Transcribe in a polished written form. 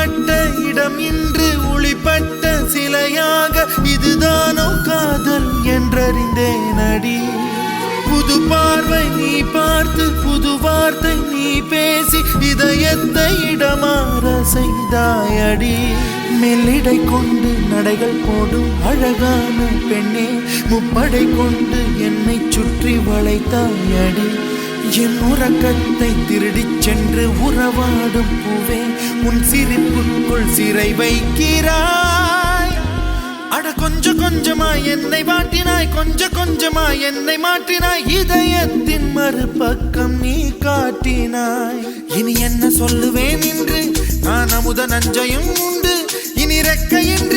உறவாடப்பட்ட இடம் இன்று ஒளிப்பட்ட சிலையாக இதுதானோ காதல் என்றறிந்தேன் அடி. புது பார்வை நீ பார்த்து புது வார்த்தை நீ பேசி இதயத்தை இடமாற செய்தாயடி. மெல்லிடை கொண்டு நடைகள் போடும் அழகான பெண்ணே முப்படை கொண்டு என்னை சுற்றி வளைத்தாயடி. என் உறக்கத்தை திருடிச் சென்று உறவாடும் பூவே உன் சிரிப்புக்குள் சிறை வைக்கிறாய். அட கொஞ்சம் கொஞ்சமாய் என்னை வாட்டினாய் கொஞ்சம் கொஞ்சமாய் என்னை மாற்றினாய் இதயத்தின் மறுபக்கம் நீ காட்டினாய். இனி என்ன சொல்லுவேன் என்று நான் அமுத நஞ்சையும் உண்டு இனி ரெக்கையின்றி